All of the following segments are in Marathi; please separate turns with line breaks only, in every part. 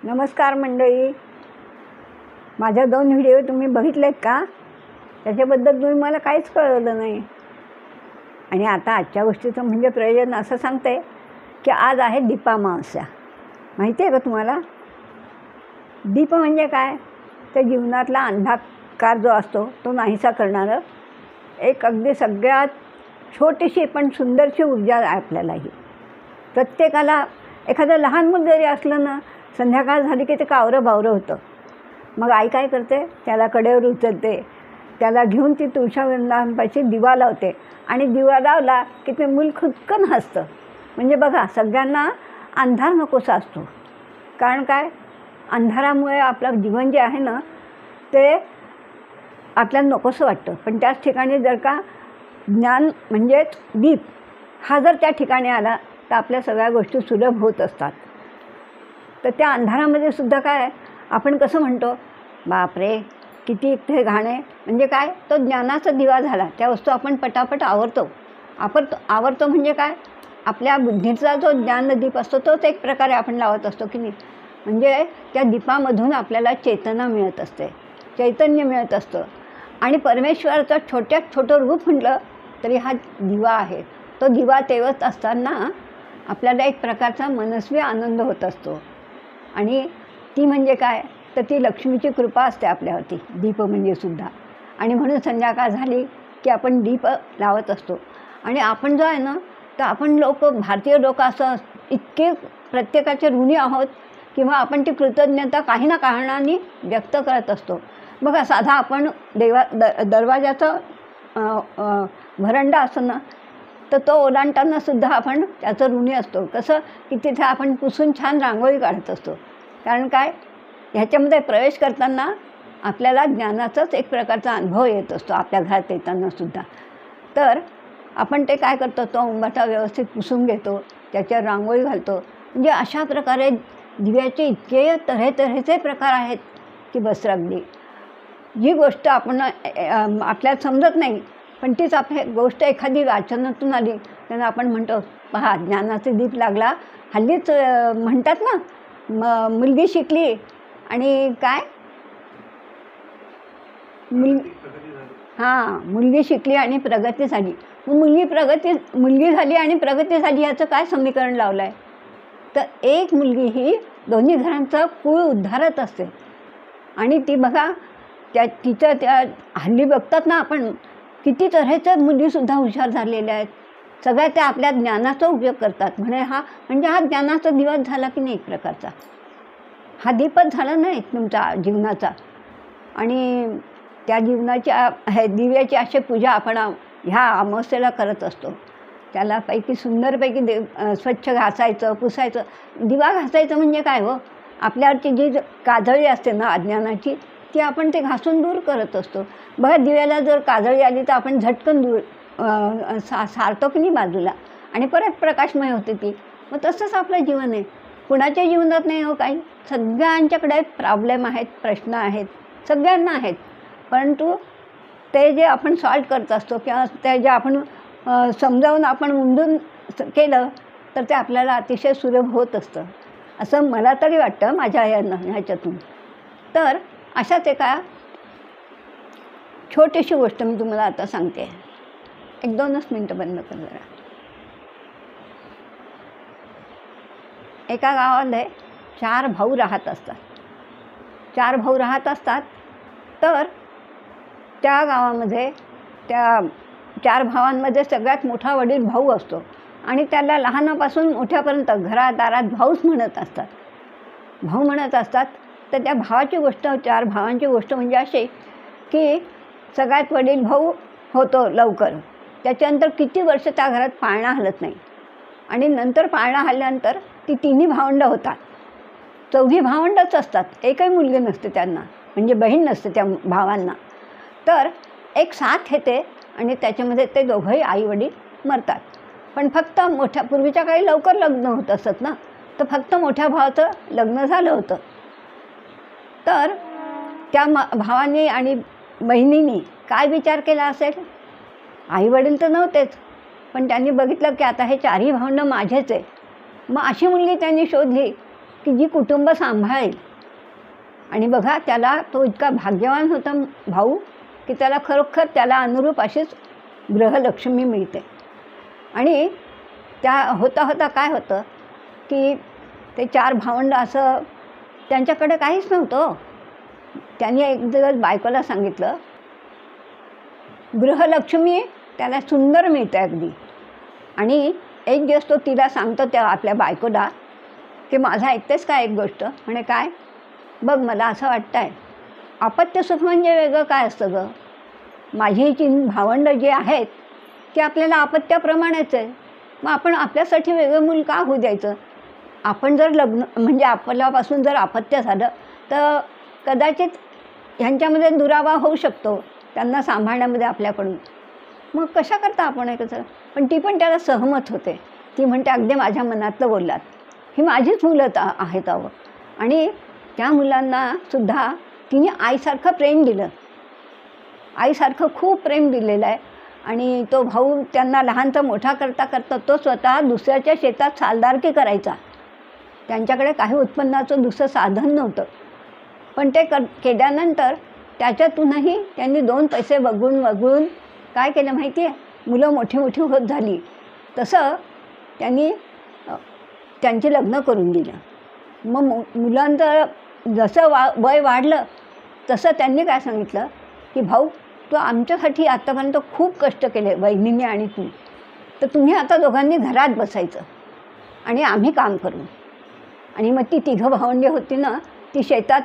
नमस्कार मंडळी. माझ्या 2 व्हिडिओ तुम्ही बघितलेत का? त्याच्याबद्दल तुम्ही मला काहीच कळवलं नाही. आणि आता आजच्या गोष्टीचं म्हणजे प्रयोजन असं सांगते की आज आहे दीपामावस्या. माहिती आहे का तुम्हाला? दीप म्हणजे काय? तर जीवनातला अंधकार जो असतो तो नाहीसा करणारं एक अगदी सगळ्यात छोटीशी पण सुंदरशी ऊर्जा आहे आपल्यालाही. प्रत्येकाला एखादं लहान मूल जरी असलं ना, संध्याकाळ झाली की ते कावरं बावरं होतं. मग आई काय करते? त्याला कडेवर उचलते, त्याला घेऊन ती तुळशीवृंदावनापाशी दिवा लावते आणि दिवा लावला की ते मूल खुदकन हसतं. म्हणजे बघा, सगळ्यांना अंधार नकोसा असतो. कारण काय? अंधारामुळे आपलं जीवन जे आहे ना ते आपल्याला नकोसं वाटतं. पण त्याच ठिकाणी जर का ज्ञान म्हणजेच दीप हा जर त्या ठिकाणी आला तर आपल्या सगळ्या गोष्टी सुलभ होत असतात. तर त्या अंधारामध्ये सुद्धा काय आपण कसं म्हणतो, बापरे किती इथे घाणे. म्हणजे काय? तो ज्ञानाचा दिवा झाला. त्या वस्तू आपण पटापट आवरतो म्हणजे काय? आपल्या बुद्धीचा जो ज्ञानदीप असतो तोच एक प्रकारे आपण लावत असतो की नाही. म्हणजे त्या दीपामधून आपल्याला चेतना मिळत असते, चैतन्य मिळत असतं. आणि परमेश्वराचं छोट्यात छोटं रूप म्हटलं तरी हा दिवा आहे. तो दिवा तेवत असताना आपल्याला एक प्रकारचा मनस्वी आनंद होत असतो. आणि ती म्हणजे काय? तर ती लक्ष्मीची कृपा असते आपल्यावरती, दीप म्हणजे सुद्धा. आणि म्हणून संध्याकाळ झाली की आपण दीप लावत असतो. आणि आपण जो आहे ना, तर आपण भारतीय लोक असं इतके प्रत्येकाचे ऋणी आहोत किंवा आपण ती कृतज्ञता काही ना कारणाने व्यक्त करत असतो. बघा, साधा आपण दरवाजाचं व्हरांडा असतो ना, तर तो ओलांडताना सुद्धा आपण त्याचं ऋणी असतो. कसं की तिथे आपण पुसून छान रांगोळी काढत असतो. कारण काय? ह्याच्यामध्ये प्रवेश करताना आपल्याला ज्ञानाचाच एक प्रकारचा अनुभव येत असतो आपल्या घरात येतानासुद्धा. तर आपण ते काय करतो, तो उंबाटा व्यवस्थित पुसून घेतो, त्याच्यावर रांगोळी घालतो. म्हणजे अशा प्रकारे दिव्याचे इतके तऱ्हेतऱ्हेचे प्रकार आहेत की बस अगदी. जी गोष्ट आपण आपल्याला समजत नाही, पण तीच आपली गोष्ट एखादी वाचनातून आली त्यांना आपण म्हणतो, पहा ज्ञानाचे दीप लागला. हल्लीच म्हणतात ना, मुलगी शिकली आणि काय मुलगी शिकली आणि प्रगती झाली. मग मुलगी झाली आणि प्रगती झाली याचं काय समीकरण लावलं आहे? तर एक मुलगी ही दोन्ही घरांचा कुळ उद्धारत असते. आणि ती बघा, तिचं त्या हल्ली बघतात ना आपण, किती तऱ्हेच्या मुलीसुद्धा हुशार झालेल्या आहेत. सगळ्या त्या आपल्या ज्ञानाचा उपयोग करतात. म्हणजे हा ज्ञानाचा दिवस झाला की नाही एक प्रकारचा. हा दीपच झाला नाही तुमचा जीवनाचा. आणि त्या दिव्याची अशी पूजा आपण ह्या अमावस्येला करत असतो. त्याला सुंदरपैकी स्वच्छ घासायचं, पुसायचं. दिवा घासायचं म्हणजे काय हो? आपल्यावरची जी काजळी असते ना अज्ञानाची, ती आपण ते घासून दूर करत असतो. बघा, दिव्याला जर काजळी आली तर आपण झटकन सारतो की नाही बाजूला, आणि परत प्रकाशमय होते ती. मग तसंच आपलं जीवन आहे. कुणाच्या जीवनात नाही हो काही. सगळ्यांच्याकडे प्रॉब्लेम आहेत, प्रश्न आहेत, सगळ्यांना आहेत. परंतु ते जे आपण सॉल्व करत असतो किंवा ते जे आपण समजावून आपण उमजून केलं तर ते आपल्याला अतिशय सुलभ होत असतं, असं मला तरी वाटतं माझ्या ह्याच्यातून. तर अशाच एका छोटीशी गोष्ट मी तुम्हाला आता सांगते. 1-2च मिनटं बंद कर जरा. एका गावामध्ये 4 भाऊ राहत असतात. 4 भाऊ राहत असतात. तर त्या गावामध्ये त्या 4 भावांमध्ये सगळ्यात मोठा वडील भाऊ असतो. आणि त्याला लहानापासून मोठ्यापर्यंत घरादारात भाऊच म्हणत असतात. तर त्या भावाची गोष्ट, 4 भावांची गोष्ट म्हणजे अशी की सगळ्यात वडील भाऊ होतो लवकर. त्याच्यानंतर किती वर्ष त्या घरात पाळणा हलत नाही. आणि नंतर पाळणा हल्ल्यानंतर ती 3 भावंडं होतात. 4 भावंडंच असतात. एकही मुलगी नसते त्यांना, म्हणजे बहीण नसते त्या भावांना. तर एक साथ येते आणि त्याच्यामध्ये ते दोघंही आईवडील मरतात. पण फक्त पूर्वीच्या काळी लवकर लग्न होत असत ना, तर फक्त मोठ्या भावाचं लग्न झालं होतं. तर त्या भावांनी आणि बहिणींनी काय विचार केला असेल? आईवडील तर नव्हतेच, पण त्यांनी बघितलं की आता हे 4ही भावंडं माझेच आहे. मग अशी मुलगी त्यांनी शोधली की जी कुटुंब सांभाळेल. आणि बघा त्याला तो इतका भाग्यवान होता भाऊ की त्याला खरोखर त्याला अनुरूप अशीच गृहलक्ष्मी मिळते. आणि त्या होता होता काय होतं की ते 4 भावंड असं त्यांच्याकडे काहीच नव्हतं. त्यांनी एक दिवस बायकोला सांगितलं, गृहलक्ष्मी त्याला सुंदर मिळते अगदी. आणि एक दिवस तो तिला सांगतो त्या आपल्या बायकोला की माझं ऐकतेस का एक गोष्ट? म्हणे काय? बघ मला असं वाटतं आहे अपत्य सुख म्हणजे वेगळं काय असतं गं? माझी ही 3 भावंडं जी आहेत ती आपल्याला अपत्याप्रमाणेच आहे. मग आपण आपल्यासाठी वेगळं मूल का होऊ द्यायचं? आपण जर लग्न म्हणजे आपल्यापासून जर अपत्य झालं तर कदाचित ह्यांच्यामध्ये दुरावा होऊ शकतो त्यांना सांभाळण्यामध्ये आपल्याकडून. मग कशा करता आपण कसं? पण ती पण त्याला सहमत होते. ती म्हणते अगदी माझ्या मनातलं बोललात, ही माझीच मुलं आहेत अहो. आणि त्या मुलांनासुद्धा तिने आईसारखं प्रेम दिलं, आईसारखं खूप प्रेम दिलेलं आहे. आणि तो भाऊ त्यांना लहानचा मोठा करता करता तो स्वतः दुसऱ्याच्या शेतात सालदारकी करायचा. त्यांच्याकडे काही उत्पन्नाचं दुसरं साधन नव्हतं. पण ते केल्यानंतर त्याच्यातूनही त्यांनी 2 पैसे वगळून काय केलं माहिती आहे? मुलं मोठी मोठी होत झाली तसं त्यांनी त्यांची लग्न करून दिलं. मग मुलांचं जसं वय वाढलं तसं त्यांनी काय सांगितलं की भाऊ तू आमच्यासाठी आत्तापर्यंत खूप कष्ट केले वहिनीने आणि तू, तर तुम्ही आता दोघांनी घरात बसायचं आणि आम्ही काम करू. आणि मग ती 3 भावंडे होती ना ती शेतात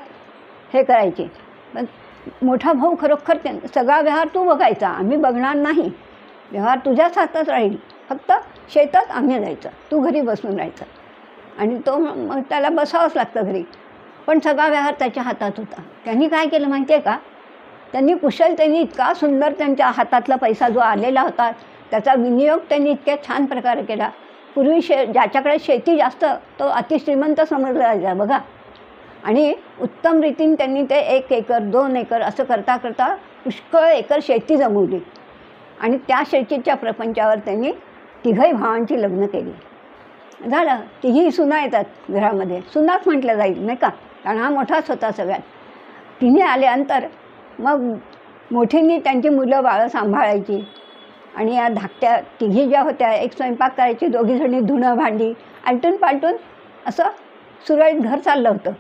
हे करायची. पण मोठा भाऊ खरोखर सगळा व्यवहार तू बघायचा, आम्ही बघणार नाही, व्यवहार तुझ्याच हातात राहील, फक्त शेतात आम्ही जायचं, तू घरी बसून राहायचं. आणि तो मग त्याला बसावंच लागतं घरी, पण सगळा व्यवहार त्याच्या हातात होता. त्यांनी काय केलं माहिती आहे का? त्यांनी कुशलतेने इतका सुंदर त्यांच्या हातातला पैसा जो आलेला होता त्याचा विनियोग त्यांनी इतक्या छान प्रकारे केला. पूर्वी ज्याच्याकडे शेती जास्त तो अतिश्रीमंत समजला जायचा बघा. आणि उत्तम रीतीने त्यांनी ते 1 एकर 2 एकर असं करता करता पुष्कळ एकर शेती जमवली. आणि त्या शेतीच्या प्रपंचावर त्यांनी 3 भावांची लग्न केली. झालं, 3 सुना येतात घरामध्ये, सुनाच म्हटलं जाईल नाही का, कारण हा मोठाच होता सगळ्यात. 3 आल्यानंतर मग मोठींनी त्यांची मुलं बाळं सांभाळायची. आणि या धाकट्या 3 ज्या होत्या एक स्वयंपाक करायची, 2 जणी धुणं भांडी आलटून पालटून असं सुरळीत घर चाललं होतं.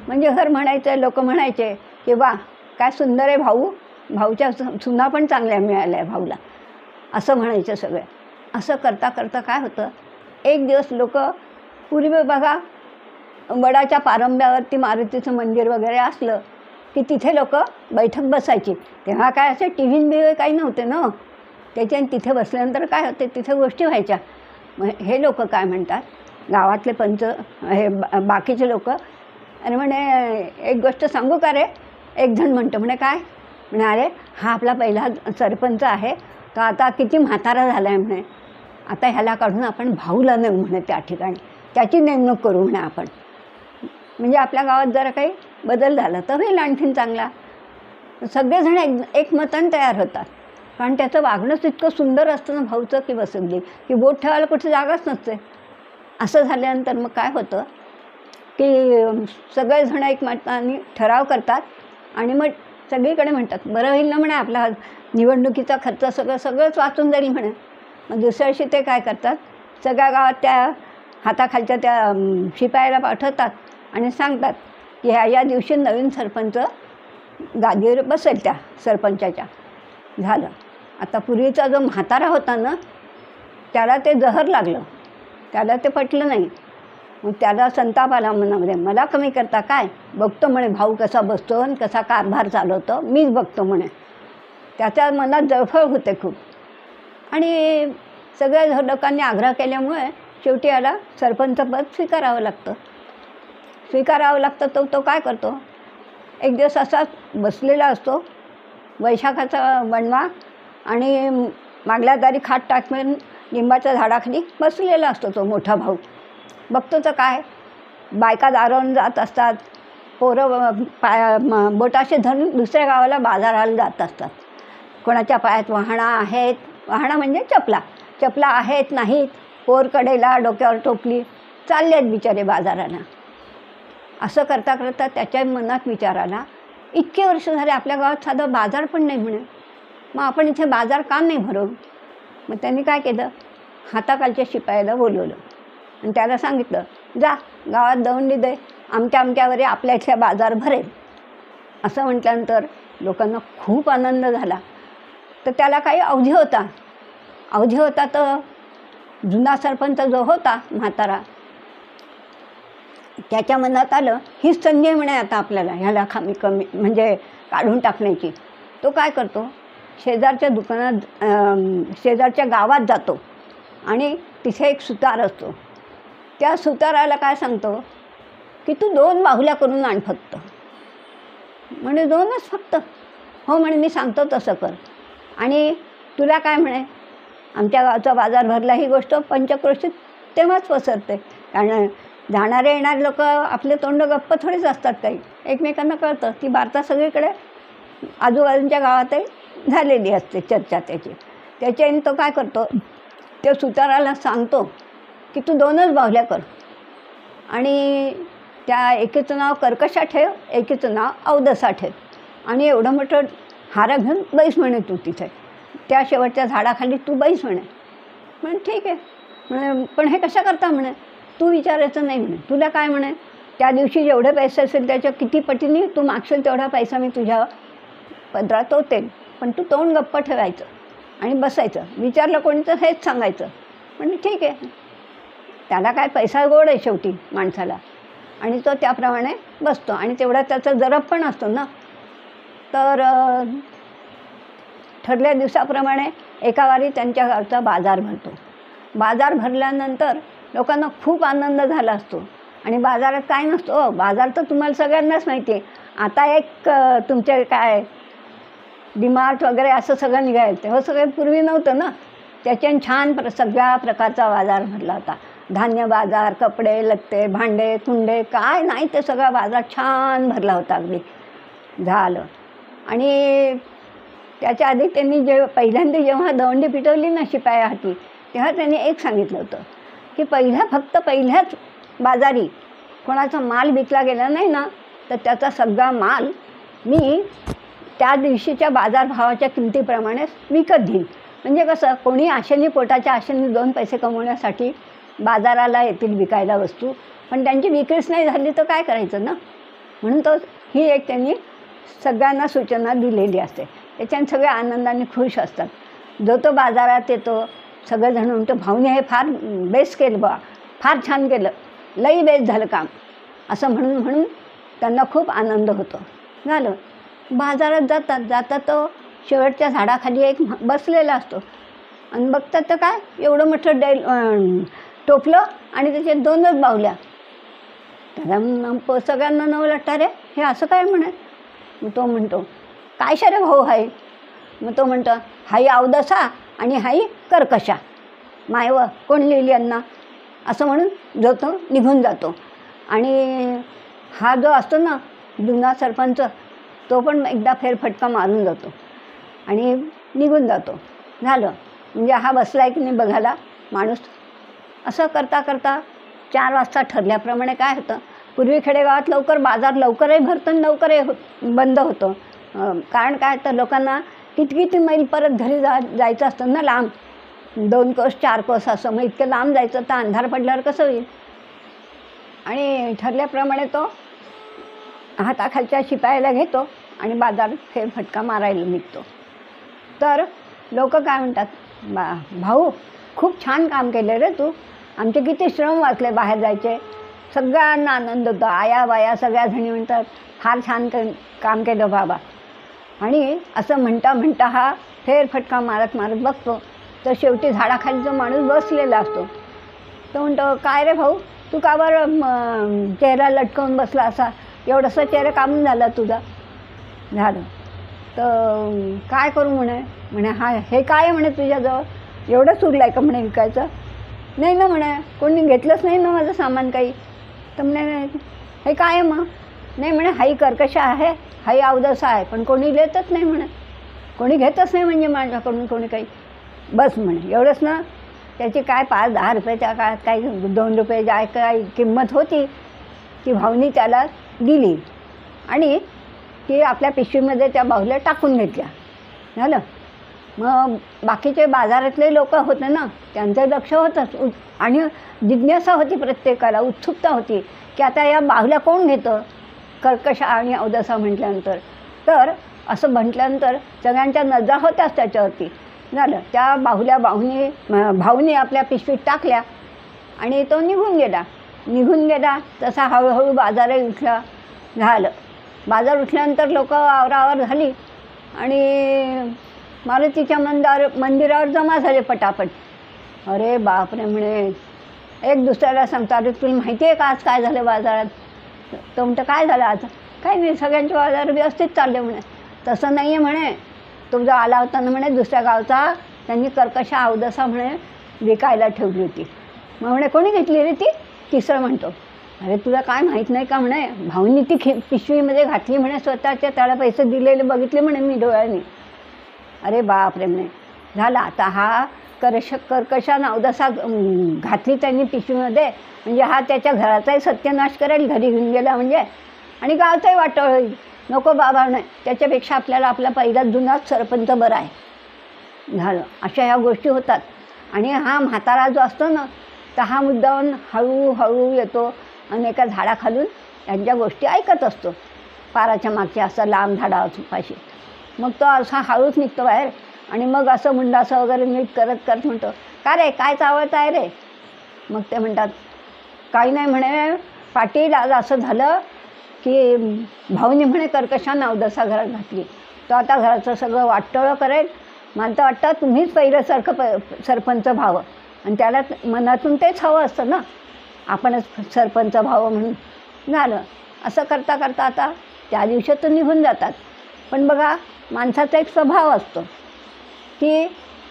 म्हणजे घर म्हणायचं, लोक म्हणायचे की वा काय सुंदर आहे भाऊ, भाऊच्या सुना पण चांगल्या मिळाल्या भाऊला, असं म्हणायचं सगळं. असं करता करता काय होतं, एक दिवस लोक पूर्वी बघा वडाच्या पारंब्यावरती मारुतीचं मंदिर वगैरे असलं की तिथे लोक बैठक बसायची. तेव्हा काय असे टी व्ही काही नव्हते ना, त्याच्याने तिथे बसल्यानंतर काय होते तिथे गोष्टी व्हायच्या. मग हे लोक काय म्हणतात, गावातले पंच हे बाकीचे लोक, अरे म्हणे एक गोष्ट सांगू का रे? एक जण म्हणतो म्हणे काय? म्हणे अरे हा आपला पहिला सरपंच आहे, तो आता किती म्हातारा झाला आहे म्हणे, आता ह्याला काढून आपण भाऊला नेऊ म्हणे त्या ठिकाणी, त्याची नेमणूक करू म्हणे आपण, म्हणजे आपल्या गावात जरा काही बदल झाला तर होईल आणखीन चांगला. सगळेजण एकमताने तयार होतात, कारण त्याचं वागणंच इतकं सुंदर असतं ना भाऊचं की बसगली की बोट ठेवायला कुठे जागाच नसते. असं झाल्यानंतर मग काय होतं की सगळेजण एकमताने ठराव करतात आणि मग सगळीकडे म्हणतात बरं होईल ना म्हणे, आपला निवडणुकीचा खर्च सगळंच वाचून जाईल म्हणे. मग दुसऱ्या दिवशी ते काय करतात, सगळ्या गावात त्या हाताखालच्या त्या शिपायाला पाठवतात आणि सांगतात की या दिवशी नवीन सरपंच गादीवर बसेल त्या सरपंचाच्या. झालं. आता पूर्वीचा जो म्हातारा होता ना त्याला ते जहर लागलं, त्याला ते पटलं नाही. मग त्याला संताप आला मनामध्ये, मला कमी करता काय, बघतो म्हणे भाऊ कसा बसतो आणि कसा कारभार चालवतो, मीच बघतो म्हणे. त्याच्या मनात जळफळ होते खूप. आणि सगळ्या लोकांनी आग्रह केल्यामुळे शेवटी याला सरपंचपद स्वीकारावं लागतं. तो काय करतो, एक दिवस असा बसलेला असतो, वैशाखाचा वणवा आणि मागल्या दारी खाट टाकून लिंबाच्या झाडाखाली बसलेला असतो तो मोठा भाऊ. बघतो तर काय, बायका दारावरून जात असतात, पोरं बोटाशी धरून दुसऱ्या गावाला बाजाराला जात असतात. कोणाच्या पायात वाहणा आहेत, वाहणा म्हणजे चपला आहेत नाहीत, पोर कडेला, डोक्यावर टोपली, चालले आहेत बिचारे बाजाराला. असं करता करता त्याच्या मनात विचार आला, इतके वर्ष झाले आपल्या गावात साधं बाजार पण नाही म्हणे, मग आपण इथे बाजार का नाही भरवू. मग त्यांनी काय केलं, हाताखालच्या शिपायाला बोलवलं आणि त्याला सांगितलं, जा गावात दवंडी दे, अमक्या अमक्यावरी आपल्या इथल्या बाजार भरेल. असं म्हटल्यानंतर लोकांना खूप आनंद झाला. तर त्याला काही अवधी होता तर जुना सरपंच जो होता म्हातारा, त्याच्या मनात आलं हीच संधी आहे म्हणे आता आपल्याला ह्याला कमी म्हणजे काढून टाकण्याची. तो काय करतो, शेजारच्या दुकानात शेजारच्या गावात जातो आणि तिथे एक सुतार असतो. त्या सुताराला काय सांगतो की तू 2 बाहुल्या करून आण फक्त. म्हणे 2च फक्त. हो म्हणे, मी सांगतो तसं कर. आणि तुला काय म्हणे, आमच्या गावचा बाजार भरला ही गोष्ट पंचक्रोशीत तेव्हाच पसरते, कारण जाणारे येणारे लोक आपले तोंड गप्प थोडेच असतात, काही एकमेकांना कळतं. ती वार्ता सगळीकडे आजूबाजूच्या गावातही झालेली असते चर्चा त्याची. त्याच्याने तो काय करतो, त्या सुताराला सांगतो की तू 2च बाहुल्या कर आणि त्या एकीचं नाव कर्कशा ठेव, एकीचं नाव अवदसा ठेव आणि एवढं मोठं हार घेऊन बैस म्हणे तू तिथे त्या शेवटच्या झाडाखाली तू बैस म्हणे. म्हणे ठीक आहे म्हणे, पण हे कसं करता म्हणे, तू विचारायचं नाही म्हणे, तुला काय म्हणे, त्या दिवशी जेवढे पैसे असेल त्याच्या किती पटीने तू मागशील तेवढा पैसा मी तुझ्या पदरात ओतेल, पण तू तोंड गप्प ठेवायचं आणि बसायचं. विचारलं कोणी तर हेच सांगायचं. म्हणजे ठीक आहे. त्याला काय पैसा गोड आहे शेवटी माणसाला, आणि तो त्याप्रमाणे बसतो आणि तेवढा त्याचा जरब पण असतो ना. तर ठरल्या दिवसाप्रमाणे एका वारी त्यांच्या गावचा बाजार भरतो. बाजार भरल्यानंतर लोकांना खूप आनंद झाला असतो. आणि बाजारात काय नसतो, बाजार तर तुम्हाला सगळ्यांनाच माहिती आहे. आता एक तुमचे काय डीमार्ट वगैरे असं सगळं निघायचं, तेव्हा सगळं पूर्वी नव्हतं ना. त्याच्याने छान सगळ्या प्रकारचा बाजार भरला होता. धान्य बाजार, कपडे लत्ते, भांडे कुंडे, काय नाही ते सगळा बाजार छान भरला होता. अगदी झालं. आणि त्याच्या आधी त्यांनी पहिल्यांदा जेव्हा दवंडी पिटवली ना शिपाया हाती, तेव्हा त्यांनी एक सांगितलं होतं की पहिल्याच बाजारी कोणाचा माल विकला गेला नाही ना, तर त्याचा सगळा माल मी त्या दिवशीच्या बाजारभावाच्या किमतीप्रमाणे विकत घेईन. म्हणजे कसं, कोणी आशेने पोटाच्या आशेने 2 पैसे कमवण्यासाठी बाजाराला येतील विकायला वस्तू, पण त्यांची विक्रीच नाही झाली तर काय करायचं ना. म्हणून ही एक त्यांनी सगळ्यांना सूचना दिलेली असते. त्याच्याने सगळे आनंदाने खुश असतात. जो तो बाजारात येतो, सगळेजण म्हणतो भाऊने हे फार बेस्ट केलं बा, फार छान केलं, लई बेस्ट झालं काम, असं म्हणून त्यांना खूप आनंद होतो. झालं. बाजारात जातात तो शेवटच्या झाडाखाली एक बसलेला असतो आणि बघतात तर काय एवढं मोठं टोपलं आणि त्याच्यात 2च बाहुल्या. त्याला सगळ्यांना नवलट्टा रे, हे असं काय म्हणे. मग तो म्हणतो काय शरे भाऊ आहे. मग तो म्हणतो हाई अवदसा आणि हाई कर्कशा, मायव कोण लिहिली यांना, असं म्हणून तो निघून जातो. आणि हा जो असतो ना जुना सरपंच, तो पण एकदा फेरफटका मारून जातो आणि निघून जातो. झालं. म्हणजे हा बसला आहे की नाही बघायला माणूस. असं करता करता 4 वाजता ठरल्याप्रमाणे काय होतं, पूर्वी खेडेगावात लवकर बाजार लवकरही भरतं आणि लवकरही बंद होतं. कारण काय तर लोकांना किती मैल परत घरी जायचं असतं ना, लांब 2 कोस 4 कोस असं, मग इतकं लांब जायचं तर अंधार पडल्यावर कसं होईल. आणि ठरल्याप्रमाणे तो हाताखालच्या शिपायाला घेतो आणि बाजार फेरफटका मारायला निघतो. तर लोक काय म्हणतात, भाऊ खूप छान काम केलं रे तू, आमचे किती श्रम वाचले बाहेर जायचे. सगळ्यांना आनंद होतो. आया बाया सगळ्या जणी म्हणतात फार छान काम केलं बाबा. आणि असं म्हणता हा फेरफटका मारत बघतो तर शेवटी झाडाखाली जो माणूस बसलेला असतो तो म्हणतो काय रे भाऊ, तू का बरं चेहरा लटकवून बसला, असा एवढंसं चेहरा कामून झाला तुझा. झालं. तर काय करू म्हणे हे काय आहे म्हणे तुझ्याजवळ, एवढं सुरलं आहे का म्हणे विकायचं. नाही ना म्हणे, कोणी घेतलंच नाही ना माझं सामान काही. तर म्हणे हे काय आहे मग. नाही म्हणे हाई कर्कशा आहे, हाई अवदसा आहे, पण कोणी घेतच नाही म्हणे, कोणी घेतच नाही म्हणजे माझ्याकडून कोणी काही. बस म्हणे एवढंच ना. त्याची काय 5-10 रुपये त्या काळात काही 2 रुपये काय किंमत होती. ती भावनी त्याला दिली आणि ती आपल्या पिशवीमध्ये त्या बाहुल्या टाकून घेतल्या. झालं. मग बाकीचे बाजारातले लोक होते ना, त्यांचं लक्ष होतंच आणि जिज्ञासा होती प्रत्येकाला, उत्सुकता होती की आता या बाहुल्या कोण घेतं कर्कश आणि अवदसा म्हटल्यानंतर. तर असं म्हटल्यानंतर सगळ्यांच्या नजरा होत्याच त्याच्यावरती. झालं. त्या भाऊनी आपल्या पिशवीत टाकल्या आणि तो निघून गेला. तसा हळूहळू बाजारही उठला. झालं. बाजार उठल्यानंतर लोक आवरावर झाली आणि मारुतीच्या मंदिरावर जमा झाले पटापट. अरे बापरे म्हणे, एक दुसऱ्याला सांगता, अरे तुला माहिती आहे का आज काय झालं बाजारात? तो म्हणतं काय झालं आज? काही नाही, सगळ्यांचे बाजार व्यवस्थित चालले म्हणे. तसं नाही आहे म्हणे, तो जो आला होता ना म्हणे दुसऱ्या गावचा, त्यांनी कर्कश अवदसा म्हणे विकायला ठेवली होती. मग म्हणे कोणी घेतली रे ती? तिसरं म्हणतो, अरे तुला काय माहीत नाही का म्हणे, भाऊनी ती पिशवीमध्ये घातली म्हणे, स्वतःच्या त्याला पैसे दिलेले बघितले म्हणे मी डोळ्यांनी. अरे बापरे म्हणे. झाला. आता हा कर्कशानं अवदसा घातली त्यांनी पिशवीमध्ये, म्हणजे हा त्याच्या घराचाही सत्यानाश करेल, घरी घेऊन गेला म्हणजे, आणि गावचाही वाटोळ होईल. नको बाबा नाही, त्याच्यापेक्षा आपल्याला आपला पहिला जुनाच सरपंच बरा आहे. झालं. अशा ह्या गोष्टी होतात. आणि हा म्हातारा जो असतो ना, तर हा मुद्दाहून हळूहळू येतो आणि एका झाडाखालून यांच्या गोष्टी ऐकत असतो, पाराच्या मागच्या असं लांब झाडापाशी. मग तो असा हळूच निघतो बाहेर आणि मग असं मुंडासं वगैरे नीट करत म्हणतो, का रे काय चावळत आहे रे? मग ते म्हणतात, काही नाही म्हणे पाटील, आज असं झालं की भाऊनी म्हणे कर्कशानं अवदसा घरात घातली. तो आता घराचं सगळं वाटोळं करेल. मला तर वाटतं तुम्हीच पहिलं सरपंच व्हावं, आणि त्याला मनातून तेच हवं असतं ना, आपणच सरपंच व्हावं म्हणून. झालं. असं करता करता आता त्या दिवसातून निघून जातात. पण बघा, माणसाचा एक स्वभाव असतो की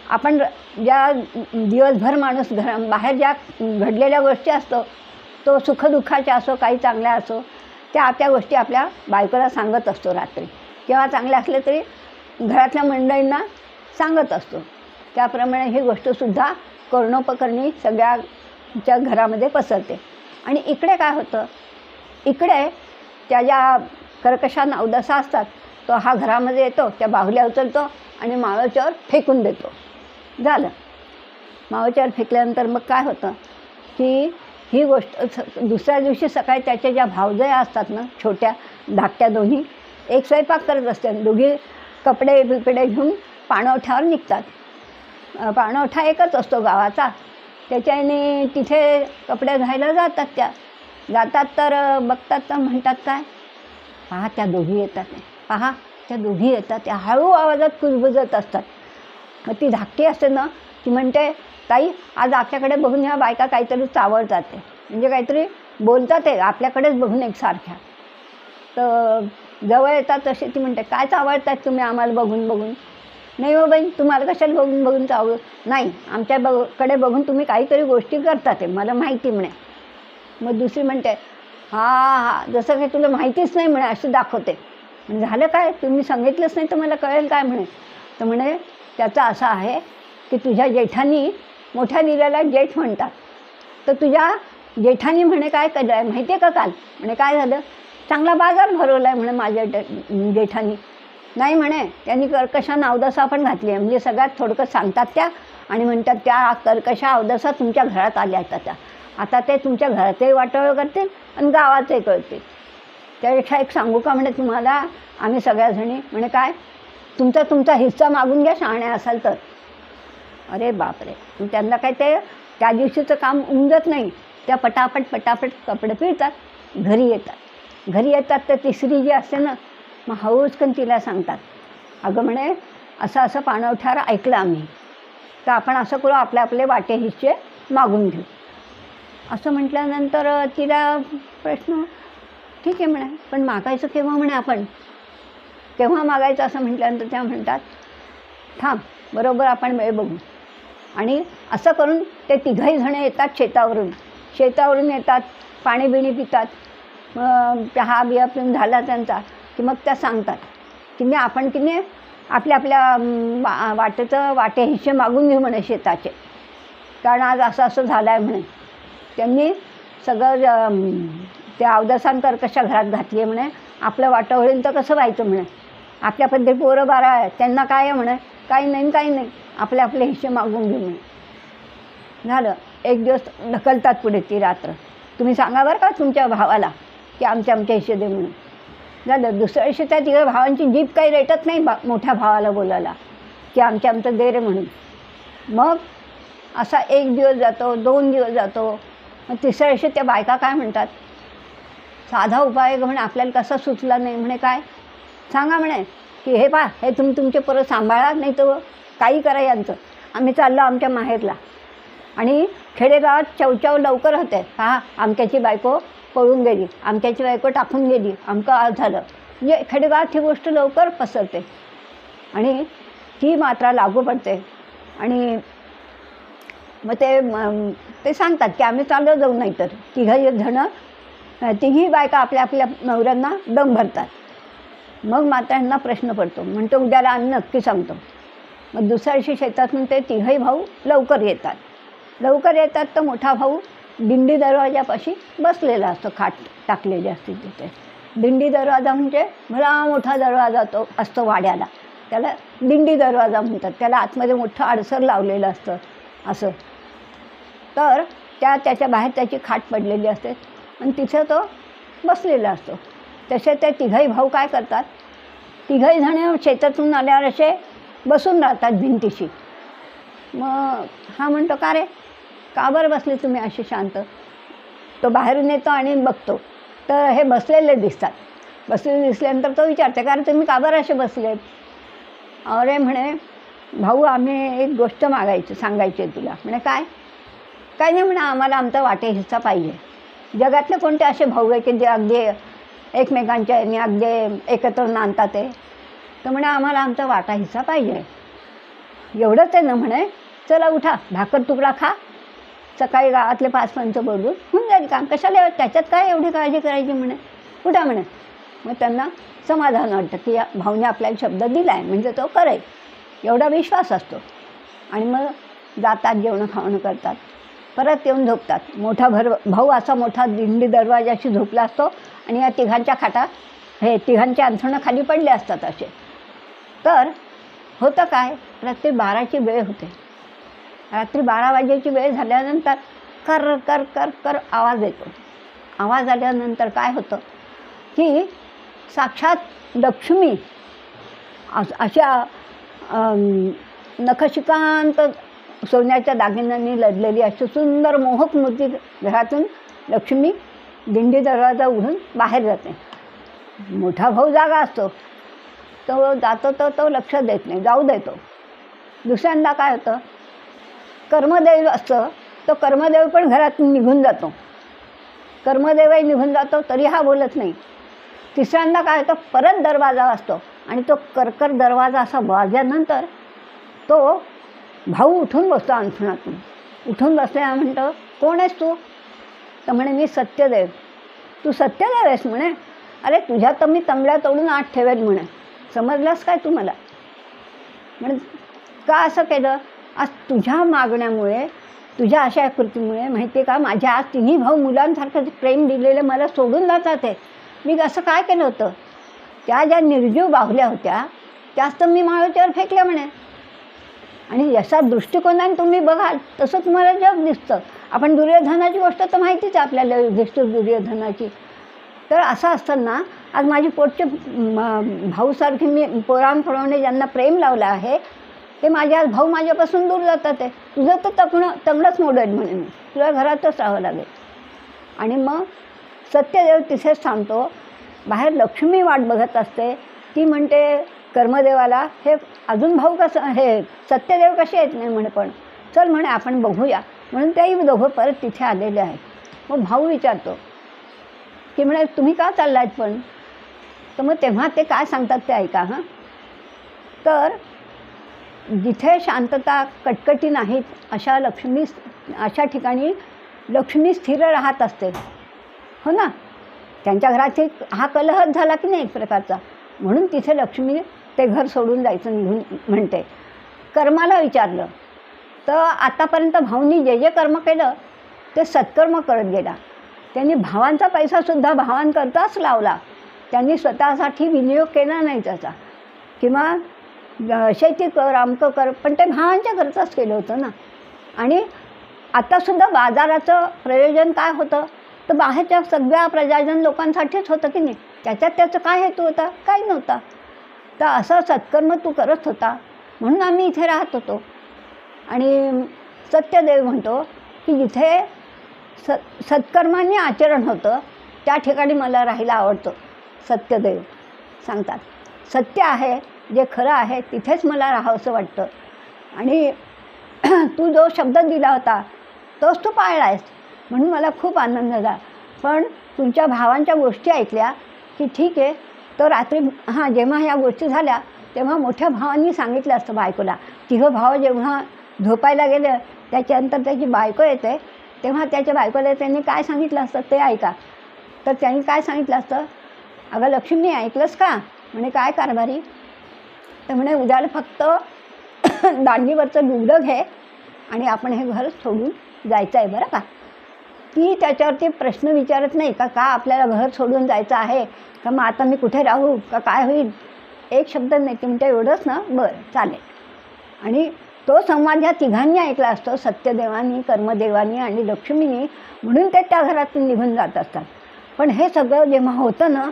आपण ज्या दिवसभर माणूस बाहेर ज्या घडलेल्या गोष्टी असतो, तो सुखदुःखाच्या असो काही चांगल्या असो, त्या गोष्टी आपल्या बायकोला सांगत असतो रात्री, किंवा चांगल्या असल्या तरी घरातल्या मंडळींना सांगत असतो. त्याप्रमाणे ही गोष्टसुद्धा कर्णोपकरणी सगळ्याच्या घरामध्ये पसरते. आणि इकडे काय होतं, इकडे त्या ज्या कर्कशानं अवदसा असतात, तो हा घरामध्ये येतो, त्या बाहुल्या उचलतो आणि मावळच्यावर फेकून देतो. झालं. मावळच्यावर फेकल्यानंतर मग काय होतं की ही गोष्ट दुसऱ्या दिवशी सकाळी त्याच्या ज्या भावजया असतात ना, छोट्या धाकट्या दोन्ही, एक स्वयंपाक करत असतात, दोघी कपडे बिपडे घेऊन पाणवठ्यावर निघतात. पाणवठा एकच असतो गावाचा, त्याच्याने तिथे कपडे घायला जातात तर बघतात तर म्हणतात, काय पहा त्या दोघी येतात, पहा त्या दोघी येतात, त्या हळू आवाजात कुजबुजत असतात. मग ती धाकटी असते ना, ती म्हणते, ताई आज आपल्याकडे बघून ह्या बायका काहीतरी चावळतात आहे, म्हणजे काहीतरी बोलतात आहे आपल्याकडेच बघून एकसारख्या. तर जवळ येतात तसे ती म्हणते, काय चावळतात तुम्ही आम्हाला बघून? नाही हो बाई, तुम्हाला कशाला बघून चावळ? नाही, आमच्याकडे बघून तुम्ही काहीतरी गोष्टी करतात आहे, मला माहिती म्हणे. मग दुसरी म्हणते, हां जसं काही तुला माहितीच नाही म्हणे, असं दाखवते. म्हणजे झालं काय, तुम्ही सांगितलंच नाही तर मला कळेल काय म्हणे. तर म्हणे त्याचं असं आहे की तुझ्या जेठानी, मोठ्या दिल्याला जेठ म्हणतात, तर तुझ्या जेठानी म्हणे काय केलं आहे माहिती आहे का काल? म्हणे काय झालं? चांगला बाजार भरवला आहे म्हणे माझ्या जेठानी. नाही म्हणे, त्यांनी कर्कशानं अवदसा पण घातली आहे. म्हणजे सगळ्यात थोडकं सांगतात त्या, आणि म्हणतात त्या कर्कशा अवदसा तुमच्या घरात आल्या आहेत आता ते तुमच्या घरातही वाटोळं करतील आणि गावातही कळतील. त्यापेक्षा एक सांगू का म्हणे तुम्हाला, आम्ही सगळ्याजणी, म्हणे काय, तुमचा हिस्सा मागून घ्या शहाण्या असाल तर. अरे बापरे. त्यांना काय ते त्या दिवशीचं काम उमजत नाही. त्या पटापट कपडे पिळतात, घरी येतात तर तिसरी जी असते ना, मग हळूचकन तिला सांगतात, अगं म्हणे असं पाणवठ्यावर ऐकलं आम्ही, तर आपण असं करू, आपले वाटे हिस्से मागून घेऊ. असं म्हटल्यानंतर तिला प्रश्न, ठीक आहे म्हणे, पण मागायचं केव्हा म्हणे आपण, केव्हा मागायचं असं म्हटल्यानंतर त्या म्हणतात, थांब बरोबर आपण वेळ बघू. आणि असं करून ते तिघही जण येतात शेतावरून येतात, पाणी बिणी पितात. मग चहा बिया पिऊन झाला त्यांचा की मग त्या सांगतात की आपण की नाही आपल्या वाटे हिस्से मागून घेऊ म्हणे शेताचे, कारण आज असं झालं आहे म्हणे. त्यांनी सगळं ते अवदसांकर कशा घरात घातली आहे म्हणे, आपलं वाटं होईल तर कसं व्हायचं म्हणे, आपल्या पद्धती पोरं बारा आहे त्यांना काय आहे म्हणे, काही नाही काही नाही, आपले आपले हिस्से मागून घेऊ म्हणे. झालं. एक दिवस ढकलतात पुढे ती रात्र, तुम्ही सांगा बरं का तुमच्या भावाला की आमचे हिस्से दे म्हणून. झालं. दुसऱ्या दिवशी त्या तिघा भावांची जीभ काही रेटत नाही मोठ्या भावाला बोलायला की आमचं दे रे म्हणून. मग असा 1 दिवस जातो, 2 दिवस जातो, मग तिसऱ्या दिवशी त्या बायका काय म्हणतात, साधा उपाय म्हणे आपल्याला कसा सुचला नाही म्हणे, काय सांगा म्हणे की हे पहा हे तुम्ही तुमचे परत सांभाळा, नाही तर काही करा यांचं, आम्ही चाललो आमच्या माहेरला. आणि खेडेगावात चवचाव लवकर होते, पहा आमक्याची बायको पळून गेली, आमक्याची बायको टाकून गेली, आमकं आज झालं. म्हणजे खेडेगावात ही गोष्ट लवकर पसरते आणि ती मात्रा लागू पडते. आणि मग ते सांगतात की आम्ही चाललो जाऊ, नाही तर तिघी बायका आपल्या आपल्या नवऱ्यांना दम भरतात. मग मात्र ह्यांना प्रश्न पडतो, म्हणतो उद्याला आम्ही नक्की सांगतो. मग दुसऱ्या दिवशी शेतातून ते तिघही भाऊ लवकर येतात तर मोठा भाऊ दिंडी दरवाजापाशी बसलेला असतो, खाट टाकलेली असते तिथे. दिंडी दरवाजा म्हणजे भला मोठा दरवाजा तो असतो वाड्याला, त्याला दिंडी दरवाजा म्हणतात. त्याला आतमध्ये मोठं आडसर लावलेलं असतं असं. तर त्याच्या बाहेर त्याची खाट पडलेली असते आणि तिथे तो बसलेला असतो. तसे ते तिघही भाऊ काय करतात, तिघही जण शेतातून आल्यावर असे बसून राहतात भिंतीशी. मग हा म्हणतो, का रे का बरं बसले तुम्ही असे शांत. तो बाहेरून येतो आणि बघतो तर हे बसलेले दिसतात. बसलेले दिसल्यानंतर तो विचारते, का रे तुम्ही का बरं असे बसलेत. अरे म्हणे भाऊ आम्ही एक गोष्ट सांगायची आहे तुला. म्हणे काय नाही म्हणे, आम्हाला आमचा वाटे हिस्सा पाहिजे. जगातले कोणते असे भाऊ आहे की जे अगदी एकमेकांच्या याने अगदी एकत्र नांदतात ते. तर म्हणे आम्हाला आमचा वाटा हिस्सा पाहिजे. एवढंच आहे ना म्हणे, चला उठा भाकर तुकडा खा, सकाळी गावातले 5 पंच बोलून होऊन जाईल काम, कशाला त्याच्यात काय एवढी काळजी करायची म्हणे, उठा म्हणे. मग त्यांना समाधान वाटतं की या भाऊने आपल्याला शब्द दिला आहे म्हणजे तो करेल, एवढा विश्वास असतो. आणि मग जातात, जेवणं खावणं करतात, परत येऊन झोपतात. मोठा भाऊ असा मोठा दिंडी दरवाजाशी झोपला असतो आणि या तिघांच्या खाटा तिघांच्या अंथरुणं खाली पडले असतात असे. तर होतं काय, रात्री 12ची वेळ होते. रात्री 12 वाजेची वेळ झाल्यानंतर कर कर कर कर आवाज येतो. आवाज आल्यानंतर काय होतं की साक्षात लक्ष्मी अशा नखशिकांत सोन्याच्या दागिन्यांनी लदलेली अशी सुंदर मोहक मूर्ती घरातून लक्ष्मी दिंडी दरवाजा उघडून बाहेर जाते. मोठा भाऊ जागा असतो, तो जातो तर तो लक्ष देत नाही, जाऊ देतो. दुसऱ्यांदा काय होतं, कर्मदेव असतं, तो कर्मदेव पण घरातून निघून जातो. कर्मदेवही निघून जातो तरी हा बोलत नाही. तिसऱ्यांदा काय होतं, परत दरवाजा असतो आणि तो करकर दरवाजा असा वाजल्यानंतर तो भाऊ उठून बसतो अंथरुणातून. उठून बसल्या म्हणतो, कोण आहेस तू. तर म्हणे मी सत्यदेव. तू सत्यदेव आहेस म्हणे. अरे तुझ्या तर मी तंगड्या तोडून आत ठेवेल म्हणे, समजलास काय तू मला. म्हणे का असं केलं. आज तुझ्या मागण्यामुळे, तुझ्या अशा कृतीमुळे माहिती आहे का, माझ्या आज तिन्ही भाऊ मुलांसारखं प्रेम दिलेलं मला सोडून जातात आहे. मी असं काय केलं होतं. त्या ज्या निर्जीव बाहुल्या होत्या त्याच तर मी माळोच्यावर फेकल्या म्हणे. आणि जसा दृष्टिकोनाने तुम्ही बघाल तसं तुम्हाला जग दिसतं. आपण दुर्योधनाची गोष्ट तर माहितीच आहे आपल्याला, युधिष्ठिर दुर्योधनाची. तर असं असताना आज माझी पोटचे भाऊसारखी मी पोरांप्रमाणे ज्यांना प्रेम लावलं आहे ते माझे आज भाऊ माझ्यापासून दूर जातात आहे. तुझं तर तंगडंच मोडेल म्हणे, मी तुला घरातच राहावं लागेल. आणि मग सत्यदेव तिथेच थांबतो. बाहेर लक्ष्मी वाट बघत असते. ती म्हणते कर्मदेवाला, हे अजून भाऊ कसं, हे सत्यदेव कसे येत नाही म्हणे, पण चल म्हणे आपण बघूया. म्हणून तेही दोघं परत तिथे आलेले आहेत. मग भाऊ विचारतो की म्हणे तुम्ही का चाललायत पण. तर मग तेव्हा ते काय सांगतात ते ऐका. हां, तर जिथे शांतता कटकटी नाहीत अशा ठिकाणी लक्ष्मी स्थिर राहत असते, हो ना. त्यांच्या घरात हा कलहच झाला की नाही एक प्रकारचा, म्हणून तिथे लक्ष्मी ते घर सोडून जायचं निघून म्हणते. कर्माला विचारलं तर आतापर्यंत भाऊनी जे जे कर्म केलं ते सत्कर्म करत गेला. त्यांनी भावांचा पैसासुद्धा भावांकरताच लावला. त्यांनी स्वतःसाठी विनियोग केला नाही त्याचा, किंवा शेती कर अमकं कर, पण ते भावांच्या करताच केलं होतं ना. आणि आत्तासुद्धा बाजाराचं प्रयोजन काय होतं, तर बाहेरच्या सगळ्या प्रजाजन लोकांसाठीच होतं की नाही. त्याच्यात त्याचं काय हेतू होता, काही नव्हता. तर असं सत्कर्म तू करत होता म्हणून आम्ही इथे राहत होतो. आणि सत्यदेव म्हणतो की जिथे सत्कर्मांनी आचरण होतं त्या ठिकाणी मला राहायला आवडतं. सत्यदेव सांगतात सत्य आहे, जे खरं आहे तिथेच मला राहावंसं वाटतं. आणि तू जो शब्द दिला होता तोच तू पाळला आहेस म्हणून मला खूप आनंद झाला. पण तुमच्या भावांच्या गोष्टी ऐकल्या की ठीक आहे. तर रात्री जेव्हा ह्या गोष्टी झाल्या तेव्हा मोठ्या भावांनी सांगितलं असतं बायकोला. तिघं भाव जेव्हा झोपायला गेले त्याच्यानंतर त्याची बायको येते तेव्हा त्याच्या बायकोला त्यांनी काय सांगितलं असतं ते ऐका. तर त्यांनी काय सांगितलं असतं, अगं लक्ष्मी ऐकलंस का? म्हणे काय कारभारी? तर म्हणे उद्याला फक्त दांडीवरचं लुगडं घे आणि आपण हे घर सोडून जायचं आहे बरं का. ती त्याच्यावरती प्रश्न विचारत नाही का आपल्याला घर सोडून जायचं आहे का, मग आता मी कुठे राहू का, काय होईल, एक शब्द नाही. ते म्हणते एवढंच ना, बरं चालेल. आणि तो संवाद ह्या तिघांनी ऐकला असतो, सत्यदेवानी, कर्मदेवानी आणि लक्ष्मीनी, म्हणून ते त्या घरातून निघून जात असतात. पण हे सगळं जेव्हा होतं ना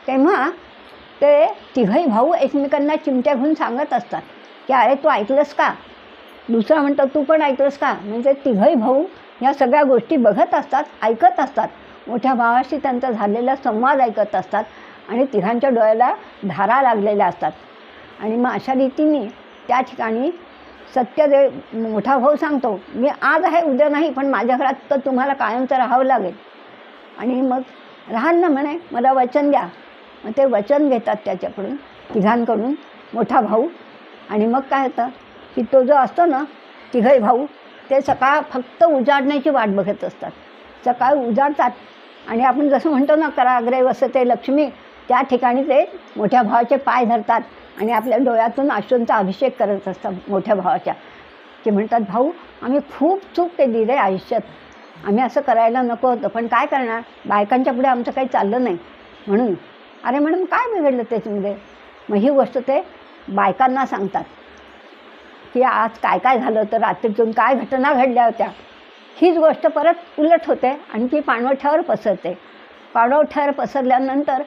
तेव्हा ते तिघही भाऊ एकमेकांना चिमट्या घेऊन सांगत असतात की अरे तू ऐकलंस का? दुसरा म्हणतो तू पण ऐकलंस का? म्हणजे तिघही भाऊ या सगळ्या गोष्टी बघत असतात, ऐकत असतात, मोठ्या भावाशी त्यांचा झालेला संवाद ऐकत असतात आणि तिघांच्या डोळ्याला धारा लागलेल्या असतात. आणि मग अशा रीतीने त्या ठिकाणी सत्यदेव मोठा भाऊ सांगतो मी आज आहे उद्या नाही, पण माझ्या घरात तर तुम्हाला कायमचं राहावं लागेल. आणि मग राहाल ना म्हणे, मला वचन द्या. मग ते वचन घेतात त्याच्याकडून, तिघांकडून, मोठा भाऊ. आणि मग काय होतं की तो जो असतो ना तिघही भाऊ ते सकाळ फक्त उजाडण्याची वाट बघत असतात. सकाळ उजाडतात आणि आपण जसं म्हणतो ना कराग्रे वसते लक्ष्मी, त्या ठिकाणी ते मोठ्या भावाचे पाय धरतात आणि आपल्या डोळ्यातून अश्रूंचा अभिषेक करत असतात मोठ्या भावाच्या. की म्हणतात भाऊ आम्ही खूप चूक केली रे आयुष्यात, आम्ही असं करायला नको होतं, पण काय करणार, बायकांच्या पुढे आमचं काही चाललं नाही म्हणून. अरे मॅडम काय बिघडलं त्याच्यामध्ये? मग ही गोष्ट ते बायकांना सांगतात की आज काय काय झालं होतं, रात्रीतून काय घटना घडल्या होत्या. हीच गोष्ट परत उलट होते आणि ती पाणवठ्यावर पसरते. पाणवठ्यावर पसरल्यानंतर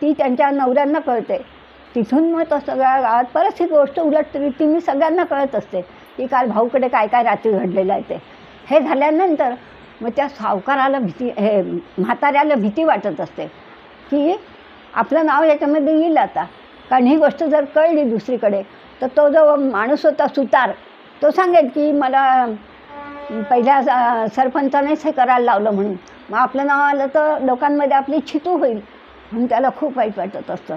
ती त्यांच्या नवऱ्यांना कळते. तिथून मग तो सगळ्या गावात परत ही गोष्ट उलट रीतीने सगळ्यांना कळत असते की काल भाऊकडे काय काय रात्री घडलेलं आहे ते. हे झाल्यानंतर मग त्या सावकाराला म्हाताऱ्याला भीती वाटत असते की आपलं नाव याच्यामध्ये येईल आता. कारण ही गोष्ट जर कळली दुसरीकडे तर तो जो माणूस होता सुतार तो सांगेल की मला पहिल्या सरपंचानेच हे करायला लावलं म्हणून. मग आपलं नाव आलं तर लोकांमध्ये आपली छितू होईल म्हणून त्याला खूप वाईट वाटत असतं.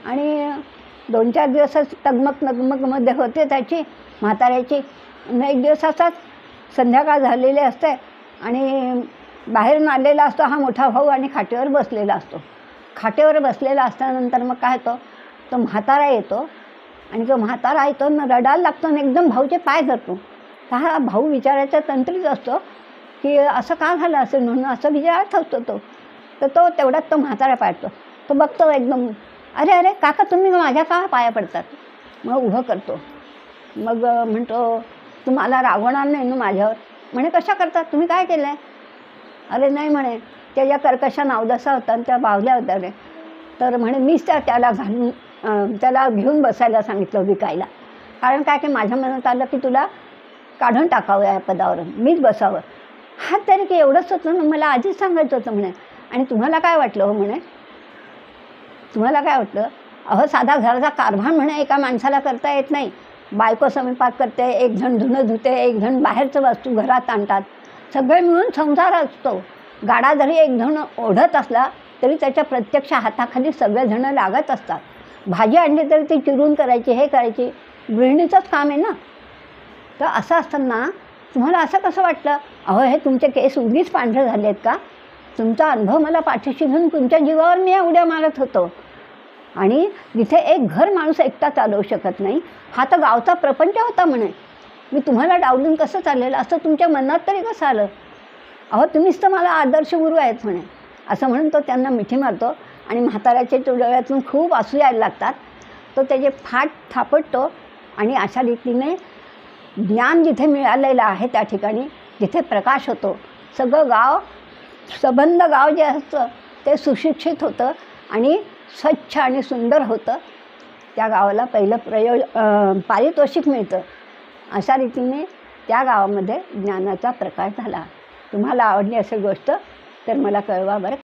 आणि 2-4 दिवसच तगमगमध्ये होते त्याची म्हाताऱ्याची. एक दिवस असाच संध्याकाळ झालेली असते आणि बाहेरून आलेला असतो हा मोठा भाऊ आणि खाटेवर बसलेला असतो. खाटेवर बसलेला असल्यानंतर मग काय होतं, तो म्हातारा येतो आणि तो म्हातारा येतो ना रडायला लागतो आणि एकदम भाऊचे पाय धरतो. तर हा भाऊ विचारायचा तंत्रीच असतो की असं का झालं असेल म्हणून, असं विचारत होतो तो. तर तो तेवढ्यात तो म्हातारा पाडतो. तो बघतो एकदम, अरे अरे काका तुम्ही माझ्या का पाया पडतात? मग उभं करतो. मग म्हणतो तुम्हाला रागवणार नाही ना माझ्यावर? म्हणे कशा करतात, तुम्ही काय केलं आहे? अरे नाही म्हणे, त्याच्या कर्कशा नावदसा होता आणि त्या बावल्या होत्या रे. तर म्हणे मीच त्याला घेऊन बसायला सांगितलं विकायला. कारण काय की माझ्या मनात आलं की तुला काढून टाकावं या पदावरून, मीच बसावं. हा तरी की एवढंच होतं ना, मला आधीच सांगायचं होतं म्हणे. आणि तुम्हाला काय वाटलं हो म्हणे, तुम्हाला काय वाटलं? अहो साधा घराचा कारभार म्हणे एका माणसाला करता येत नाही. बायको स्वयंपाक करते, एक जण धुणं धुते, एक जण बाहेरचं वस्तू घरात आणतात, सगळे मिळून संसार असतो. गाडा जरी एक जण ओढत असला तरी त्याच्या प्रत्यक्ष हाताखाली सगळेजणं लागत असतात. भाजी आणली तरी ती चिरून करायची, हे करायची, गृहिणीचंच काम आहे ना. तर असं असताना तुम्हाला असं कसं वाटलं? अहो हे तुमचे केस उगीच पांढरे झाले आहेत का? तुमचा अनुभव मला पाठीशी घेऊन तुमच्या जीवावर मी उड्या मारत होतो. आणि जिथे एक घर माणूस एकटा चालवू शकत नाही, हा तर गावचा प्रपंच होता म्हणे. मी तुम्हाला डावलून कसं चालेल असं तुमच्या मनात तरी कसं आलं? अहो तुम्हीच तर मला आदर्श गुरु आहेत म्हणे, असं म्हणून तो त्यांना मिठी मारतो आणि म्हाताऱ्याच्या डोळ्यातून खूप आसू यायला लागतात. तो त्याचे फाट थापटतो आणि अशा रीतीने ज्ञान जिथे मिळालेलं आहे त्या ठिकाणी जिथे प्रकाश होतो, सगळं गाव, सबंध गाव जे असतं ते सुशिक्षित होतं आणि स्वच्छ आणि सुंदर होतं. त्या गावाला पहिलं पारितोषिक मिळतं. अशा रीतीने त्या गावामध्ये ज्ञानाचा प्रकाश झाला. तुम्हाला आवडली असेल गोष्ट तर मला कळवा बरं.